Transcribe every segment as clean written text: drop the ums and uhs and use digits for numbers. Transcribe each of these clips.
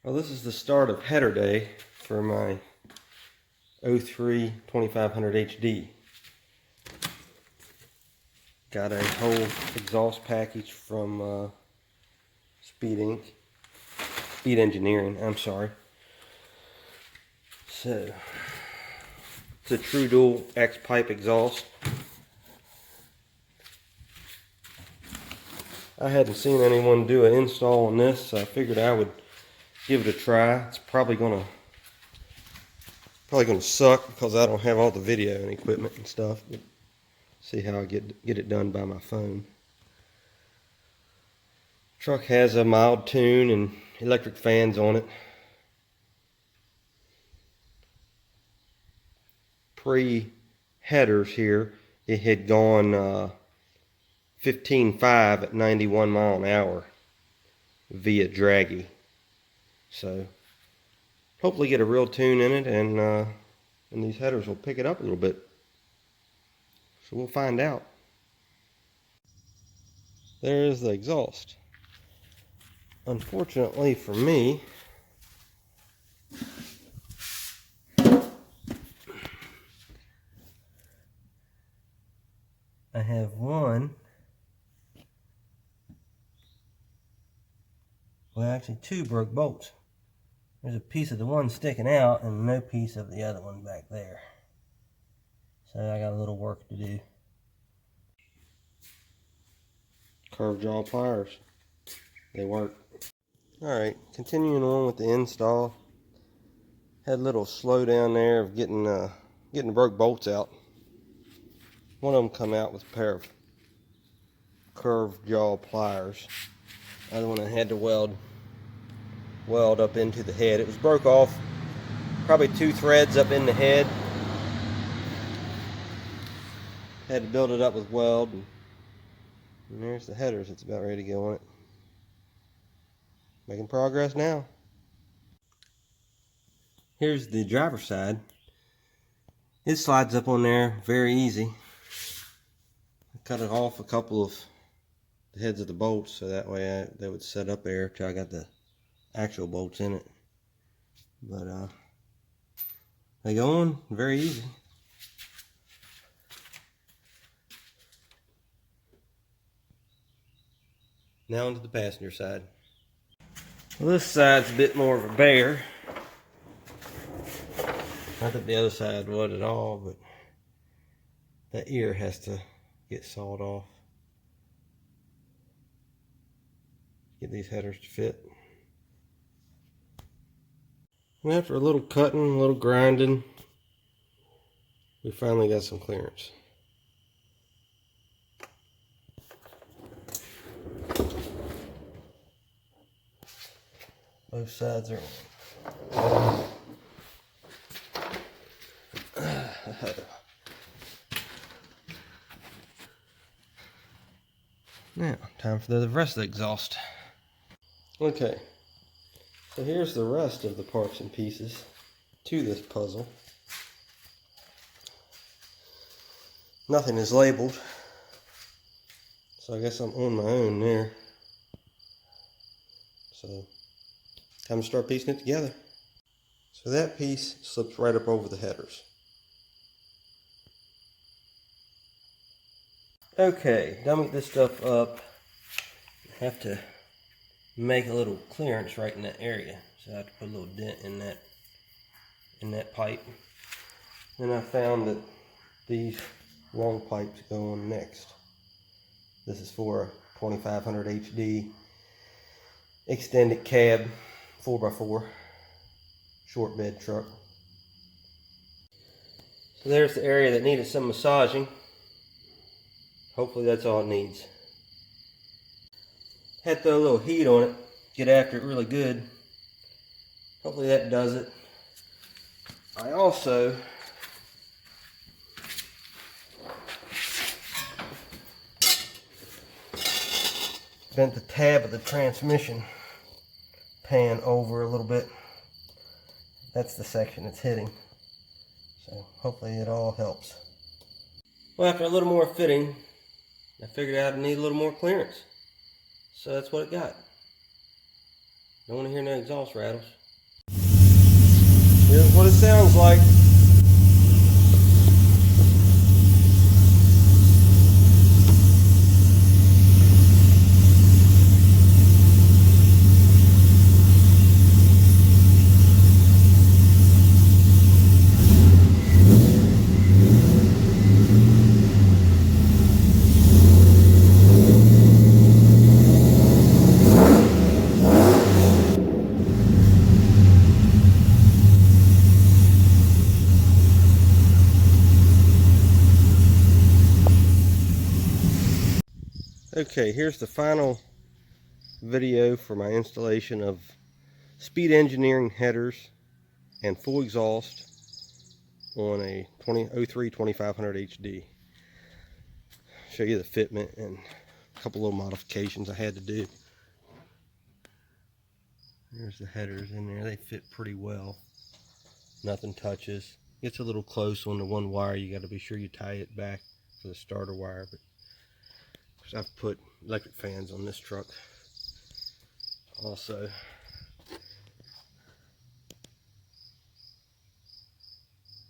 Well, this is the start of header day for my 03 2500 HD. Got a whole exhaust package from Speed Engineering, I'm sorry. So, it's a True Dual X pipe exhaust. I hadn't seen anyone do an install on this, so I figured I would give it a try. It's probably gonna suck because I don't have all the video and equipment and stuff. But see how I get it done by my phone. Truck has a mild tune and electric fans on it. Pre-headers here, it had gone 15.5 at 91 mile an hour via draggy. So hopefully get a real tune in it, and these headers will pick it up a little bit. So we'll find out. There is the exhaust. Unfortunately for me, I have actually two broke bolts. There's a piece of the one sticking out and no piece of the other one back there. So I got a little work to do. Curved jaw pliers. They work. Alright, continuing on with the install. Had a little slowdown there of getting the broke bolts out. One of them come out with a pair of curved jaw pliers. The other one I had to weld up into the head. It was broke off, probably 2 threads up in the head. Had to build it up with weld, and there's the headers. It's about ready to go on it. Making progress now. Here's the driver's side. It slides up on there very easy. I cut it off a couple of the heads of the bolts so that way they would set up there till I got the actual bolts in it. But they go on very easy. Now onto the passenger side. Well, this side's a bit more of a bear. Not that the other side would at all, but that ear has to get sawed off. Get these headers to fit. And after a little cutting, a little grinding, we finally got some clearance. Both sides are on. Now, time for the rest of the exhaust. Okay, so here's the rest of the parts and pieces to this puzzle. Nothing is labeled, so I guess I'm on my own there. So, time to start piecing it together. So that piece slips right up over the headers. Okay, dummy this stuff up. I have to make a little clearance right in that area, so I have to put a little dent in that pipe. Then I found that these long pipes go on next. This is for a 2500 HD extended cab 4x4 short bed truck. So there's the area that needed some massaging. Hopefully that's all it needs. Had to throw a little heat on it, get after it really good. Hopefully that does it. I also bent the tab of the transmission pan over a little bit. That's the section it's hitting. So hopefully it all helps. Well, after a little more fitting, I figured out I need a little more clearance. So that's what it got. Don't want to hear no exhaust rattles. Here's what it sounds like. Okay, here's the final video for my installation of Speed Engineering headers and full exhaust on a 03 2500 HD. Show you the fitment and a couple little modifications I had to do. There's the headers in there. They fit pretty well. Nothing touches. Gets a little close on the one wire. You got to be sure you tie it back for the starter wire. But I've put electric fans on this truck also.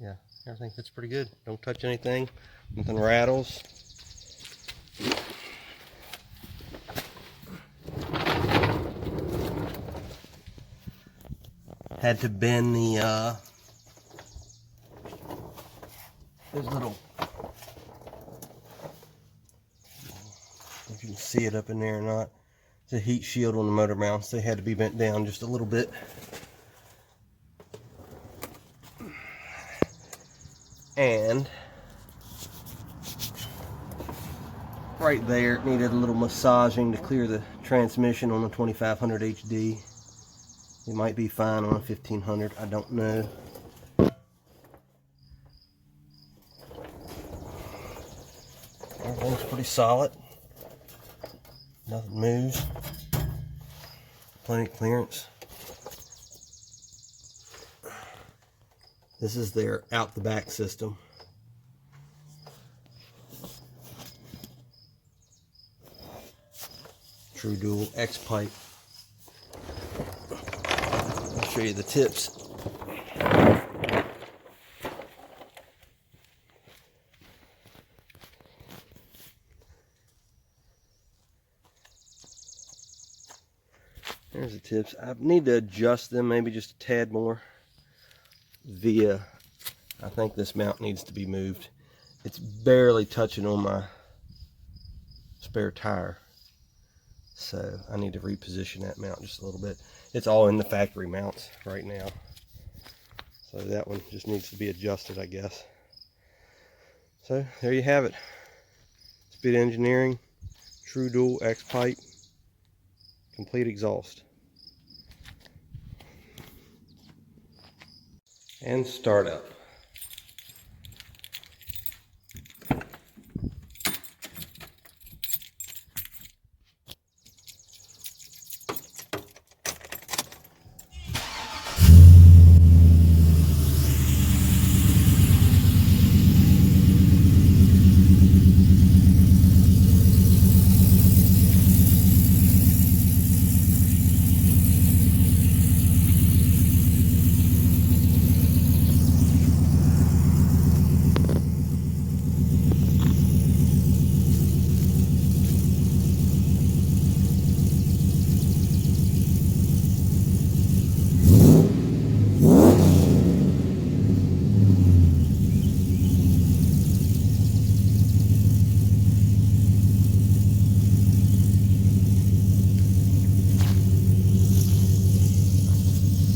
Yeah, everything fits pretty good. Don't touch anything. Nothing rattles. Had to bend the those little, if you can see it up in there or not, the heat shield on the motor mounts. They had to be bent down just a little bit. And right there, it needed a little massaging to clear the transmission on the 2500 HD. It might be fine on a 1500, I don't know. Everything's pretty solid. Nothing moves. Plenty of clearance. This is their out the back system. True dual X pipe. I'll show you the tips. There's the tips. I need to adjust them maybe just a tad more. I think this mount needs to be moved. It's barely touching on my spare tire. So I need to reposition that mount just a little bit. It's all in the factory mounts right now. So that one just needs to be adjusted, I guess. So there you have it. Speed Engineering, True Dual X pipe, complete exhaust. And start up.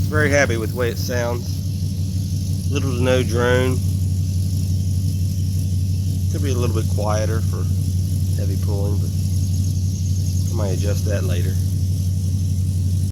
Very happy with the way it sounds. Little to no drone. Could be a little bit quieter for heavy pulling, but I might adjust that later.